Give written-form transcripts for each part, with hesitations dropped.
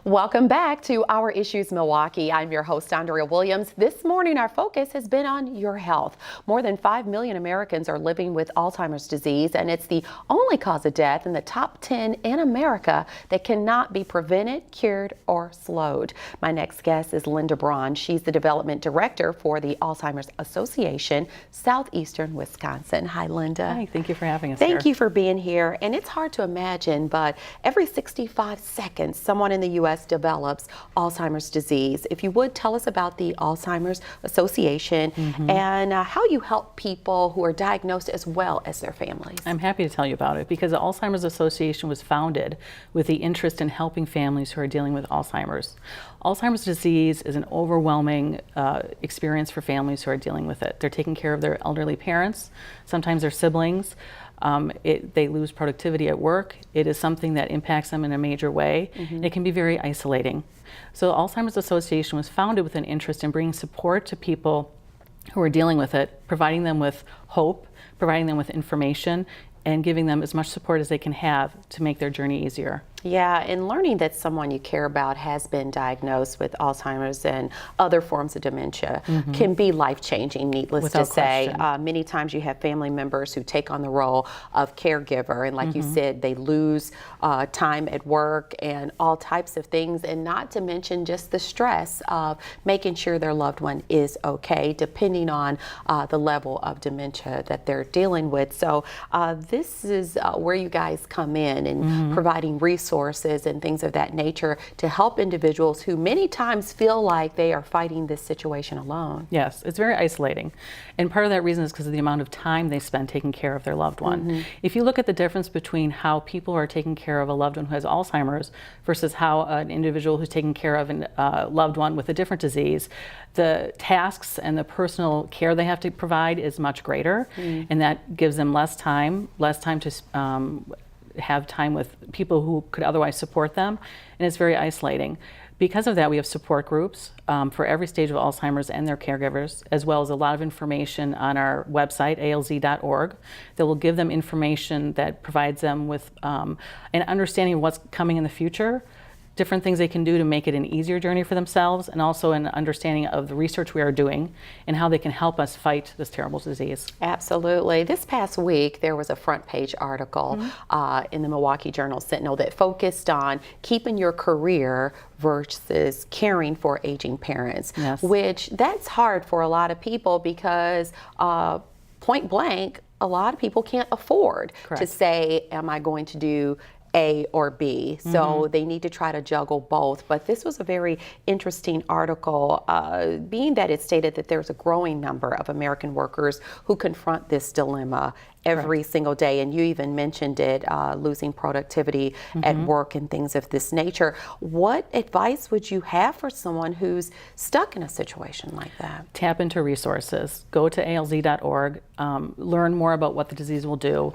Welcome back to Our Issues Milwaukee. I'm your host, Andrea Williams. This morning, our focus has been on your health. More than 5 million Americans are living with Alzheimer's disease, and it's the only cause of death in the top 10 in America that cannot be prevented, cured, or slowed. My next guest is Linda Braun. She's the development director for the Alzheimer's Association, Southeastern Wisconsin. Hi, Linda. Hi, thank you for having us Thank you for being here. And it's hard to imagine, but every 65 seconds, someone in the U.S. develops Alzheimer's disease. If you would, tell us about the Alzheimer's Association and how you help people who are diagnosed as well as their families. I'm happy to tell you about it because the Alzheimer's Association was founded with the interest in helping families who are dealing with Alzheimer's. Alzheimer's disease is an overwhelming experience for families who are dealing with it. They're taking care of their elderly parents, sometimes their siblings. They lose productivity at work. It is something that impacts them in a major way. It can be very isolating. So the Alzheimer's Association was founded with an interest in bringing support to people who are dealing with it, providing them with hope, providing them with information, and giving them as much support as they can have to make their journey easier. Yeah, and learning that someone you care about has been diagnosed with Alzheimer's and other forms of dementia can be life-changing, needless Without to say. question. Many times you have family members who take on the role of caregiver, and like you said, they lose time at work and all types of things, and not to mention just the stress of making sure their loved one is okay, depending on the level of dementia that they're dealing with. So this is where you guys come in and providing resources and things of that nature to help individuals who many times feel like they are fighting this situation alone. Yes, it's very isolating. And part of that reason is because of the amount of time they spend taking care of their loved one. If you look at the difference between how people are taking care of a loved one who has Alzheimer's versus how an individual who's taking care of a loved one with a different disease, the tasks and the personal care they have to provide is much greater, and that gives them less time to have time with people who could otherwise support them, and it's very isolating. Because of that, we have support groups for every stage of Alzheimer's and their caregivers, as well as a lot of information on our website, alz.org, that will give them information that provides them with an understanding of what's coming in the future, different things they can do to make it an easier journey for themselves, and also an understanding of the research we are doing and how they can help us fight this terrible disease. Absolutely. This past week, there was a front page article in the Milwaukee Journal-Sentinel that focused on keeping your career versus caring for aging parents, which that's hard for a lot of people because point blank, a lot of people can't afford to say, am I going to do A or B? So they need to try to juggle both. But this was a very interesting article, being that it stated that there's a growing number of American workers who confront this dilemma every single day. And you even mentioned it, losing productivity at work and things of this nature. What advice would you have for someone who's stuck in a situation like that? Tap into resources. Go to alz.org. Learn more about what the disease will do.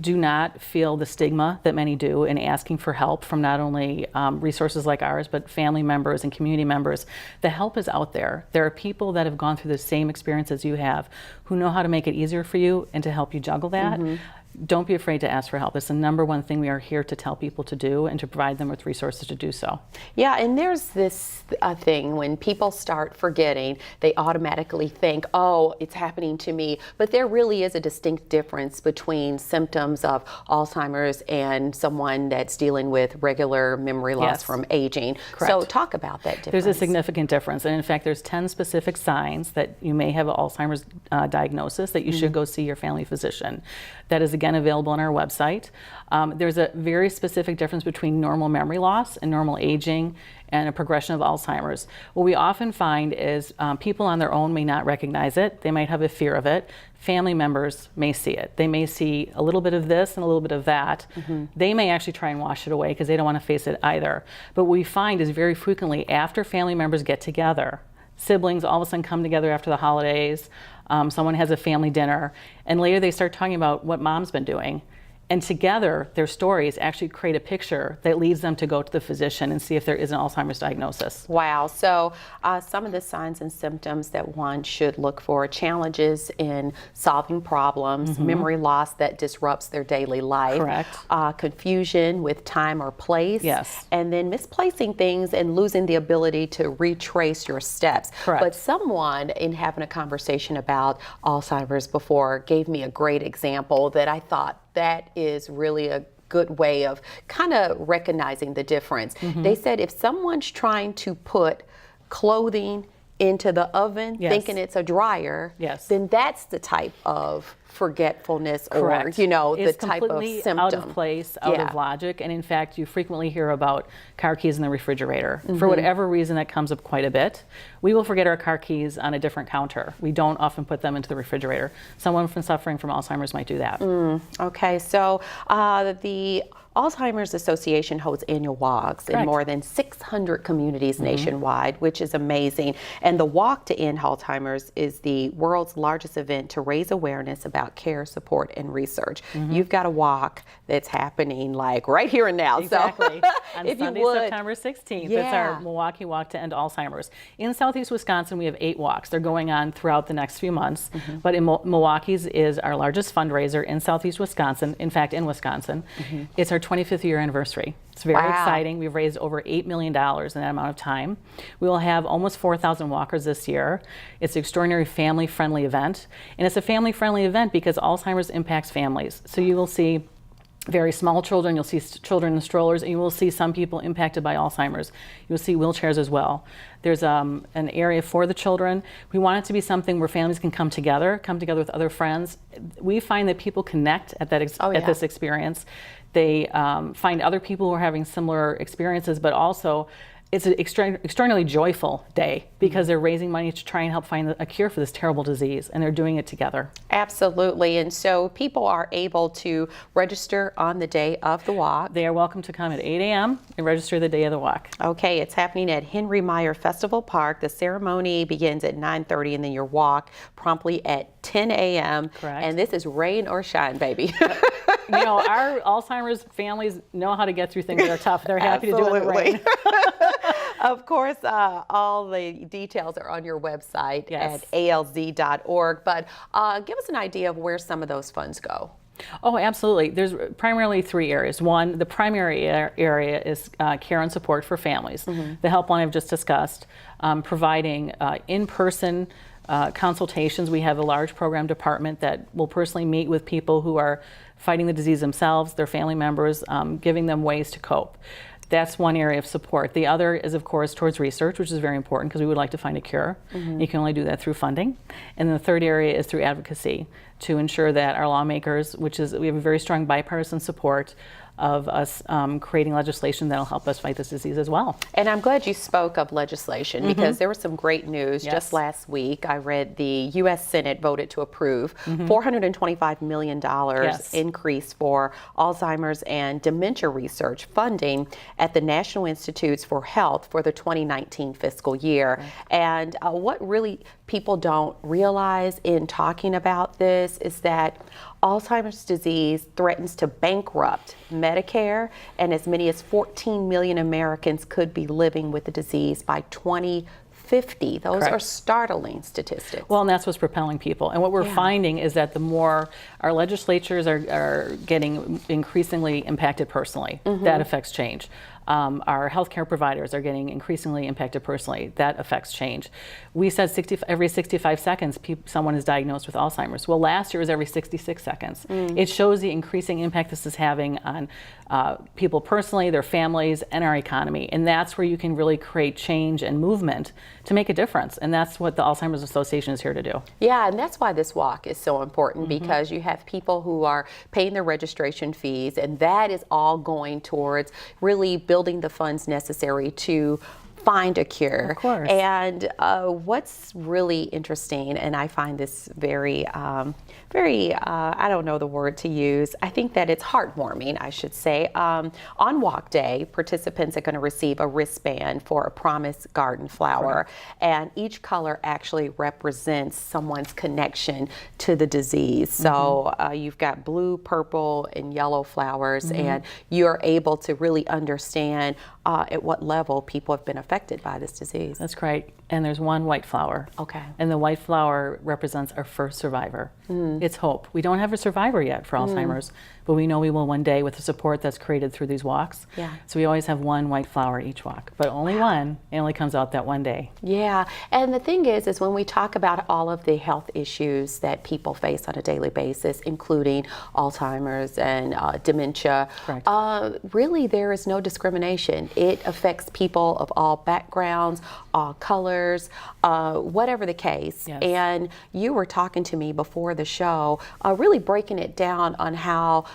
Do not feel the stigma that many do in asking for help from not only resources like ours, but family members and community members. The help is out there. There are people that have gone through the same experience as you have who know how to make it easier for you and to help you juggle that. Don't be afraid to ask for help. It's the number one thing we are here to tell people to do and to provide them with resources to do so. Yeah, and there's this thing when people start forgetting, they automatically think, oh, it's happening to me. But there really is a distinct difference between symptoms of Alzheimer's and someone that's dealing with regular memory loss from aging. So talk about that difference. There's a significant difference. And in fact, there's 10 specific signs that you may have an Alzheimer's diagnosis that you should go see your family physician. That is again available on our website. There's a very specific difference between normal memory loss and normal aging and a progression of Alzheimer's. What we often find is people on their own may not recognize it. They might have a fear of it. Family members may see it. They may see a little bit of this and a little bit of that. They may actually try and wash it away because they don't want to face it either. But what we find is very frequently after family members get together, siblings all of a sudden come together after the holidays, someone has a family dinner, and later they start talking about what mom's been doing. And together, their stories actually create a picture that leads them to go to the physician and see if there is an Alzheimer's diagnosis. Wow. So some of the signs and symptoms that one should look for: challenges in solving problems, memory loss that disrupts their daily life, Correct. Confusion with time or place, Yes. and then misplacing things and losing the ability to retrace your steps. Correct. But someone, in having a conversation about Alzheimer's before, gave me a great example that I thought that is really a good way of kind of recognizing the difference. They said if someone's trying to put clothing into the oven, Yes. thinking it's a dryer, Yes. then that's the type of forgetfulness Correct. or, It's the type of completely symptom. out of place, out Yeah. of logic, and in fact, you frequently hear about car keys in the refrigerator. For whatever reason, that comes up quite a bit. We will forget our car keys on a different counter. We don't often put them into the refrigerator. Someone suffering from Alzheimer's might do that. Okay, so the Alzheimer's Association holds annual walks in Correct. more than 600 communities nationwide, which is amazing. And the Walk to End Alzheimer's is the world's largest event to raise awareness about care, support, and research. You've got a walk that's happening like right here and now. Exactly. So On if Sunday, you would, September 16th, it's Yeah. our Milwaukee Walk to End Alzheimer's. In Southeast Wisconsin, we have 8 walks. They're going on throughout the next few months. But in Milwaukee's is our largest fundraiser in Southeast Wisconsin, in fact, in Wisconsin. It's our 25th year anniversary. It's very Wow. exciting. We've raised over $8 million in that amount of time. We will have almost 4,000 walkers this year. It's an extraordinary family-friendly event. And it's a family-friendly event because Alzheimer's impacts families. So you will see very small children, you'll see children in strollers, and you will see some people impacted by Alzheimer's. You'll see wheelchairs as well. There's an area for the children. We want it to be something where families can come together with other friends. We find that people connect at this experience. They find other people who are having similar experiences, but also it's an extraordinarily joyful day because they're raising money to try and help find a cure for this terrible disease, and they're doing it together. Absolutely. And so people are able to register on the day of the walk. They are welcome to come at 8 a.m. and register the day of the walk. Okay, it's happening at Henry Maier Festival Park. The ceremony begins at 9:30 and then your walk promptly at 10 a.m. Correct. And this is rain or shine, baby. Our Alzheimer's families know how to get through things that are tough. They're happy to do it in the rain. Of course, all the details are on your website Yes. at alz.org. But give us an idea of where some of those funds go. Oh, absolutely. There's primarily 3 areas. One, the primary area is care and support for families. The helpline I've just discussed, providing in-person consultations. We have a large program department that will personally meet with people who are fighting the disease themselves, their family members, giving them ways to cope. That's one area of support. The other is, of course, towards research, which is very important because we would like to find a cure. You can only do that through funding. And then the third area is through advocacy to ensure that our lawmakers, we have a very strong bipartisan support of us creating legislation that'll help us fight this disease as well. And I'm glad you spoke of legislation because there was some great news Yes. just last week. I read the U.S. Senate voted to approve $425 million Yes. increase for Alzheimer's and dementia research funding at the National Institutes for Health for the 2019 fiscal year. Right. And what really people don't realize in talking about this is that Alzheimer's disease threatens to bankrupt Medicare, and as many as 14 million Americans could be living with the disease by 2050. Those Correct. are startling statistics. Well, and that's what's propelling people. And what we're finding is that the more our legislatures are getting increasingly impacted personally, that affects change. Our healthcare providers are getting increasingly impacted personally. That affects change. We said every 65 seconds someone is diagnosed with Alzheimer's. Well, last year was every 66 seconds. It shows the increasing impact this is having on people personally, their families, and our economy. And that's where you can really create change and movement to make a difference. And that's what the Alzheimer's Association is here to do. Yeah, and that's why this walk is so important because you have people who are paying their registration fees, and that is all going towards really building the funds necessary to find a cure. Of course. And what's really interesting, and I find this very, I don't know the word to use. I think that it's heartwarming, I should say. On Walk Day, participants are going to receive a wristband for a Promise Garden flower. Correct. And each color actually represents someone's connection to the disease. So you've got blue, purple, and yellow flowers, and you're able to really understand at what level people have been affected by this disease. That's great. And there's one white flower. Okay. And the white flower represents our first survivor. It's hope. We don't have a survivor yet for Alzheimer's, but we know we will one day with the support that's created through these walks. Yeah. So we always have one white flower each walk, but only one. It only comes out that one day. Yeah, and the thing is when we talk about all of the health issues that people face on a daily basis, including Alzheimer's and dementia, Correct. Really there is no discrimination. It affects people of all backgrounds, all colors, whatever the case. Yes. And you were talking to me before the show, really breaking it down on how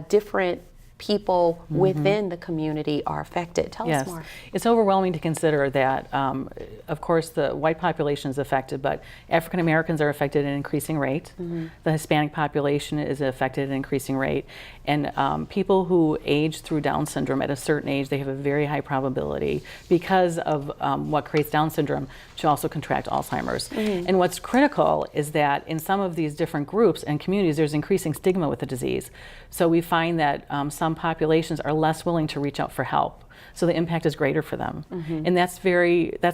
different people within the community are affected. Tell us more. It's overwhelming to consider that, of course, the white population is affected, but African Americans are affected at an increasing rate. The Hispanic population is affected at an increasing rate. And people who age through Down syndrome at a certain age, they have a very high probability because of what creates Down syndrome to also contract Alzheimer's. And what's critical is that in some of these different groups and communities, there's increasing stigma with the disease. So we find that some populations are less willing to reach out for help. So the impact is greater for them. And that's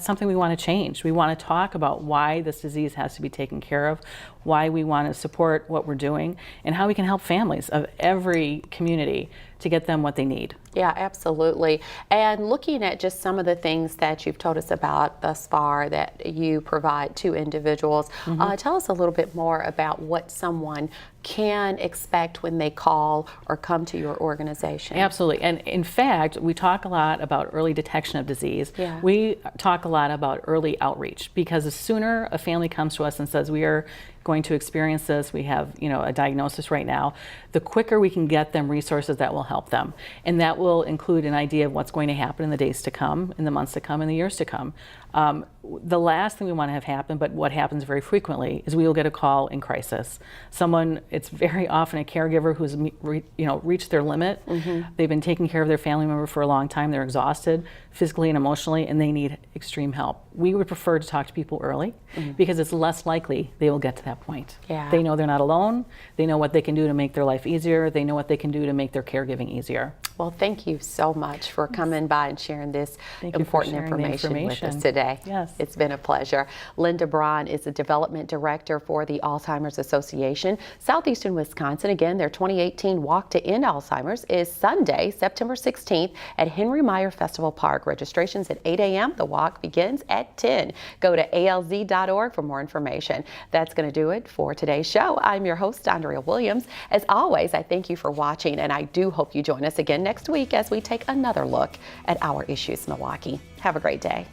something we want to change. We want to talk about why this disease has to be taken care of, why we want to support what we're doing, and how we can help families of every community to get them what they need. Yeah, absolutely. And looking at just some of the things that you've told us about thus far that you provide to individuals, tell us a little bit more about what someone can expect when they call or come to your organization. Absolutely. And in fact, we talk a lot about early detection of disease. Yeah. We talk a lot about early outreach, because the sooner a family comes to us and says, we are going to experience this, we have a diagnosis right now, the quicker we can get them resources that will help them. And that will include an idea of what's going to happen in the days to come, in the months to come, in the years to come. The last thing we want to have happen, but what happens very frequently, is we will get a call in crisis. It's very often a caregiver who's reached their limit. They've been taking care of their family member for a long time. They're exhausted physically and emotionally, and they need extreme help. We would prefer to talk to people early because it's less likely they will get to that point. Yeah. They know they're not alone. They know what they can do to make their life easier. They know what they can do to make their caregiving easier. Well, thank you so much for coming by and sharing this important information with us today. Yes. It's been a pleasure. Linda Braun is the Development Director for the Alzheimer's Association, Southeastern Wisconsin. Again, their 2018 Walk to End Alzheimer's is Sunday, September 16th at Henry Maier Festival Park. Registration's at 8 a.m. The walk begins at 10. Go to alz.org for more information. That's going to do it for today's show. I'm your host, Andrea Williams. As always, I thank you for watching, and I do hope you join us again next week as we take another look at our issues in Milwaukee. Have a great day.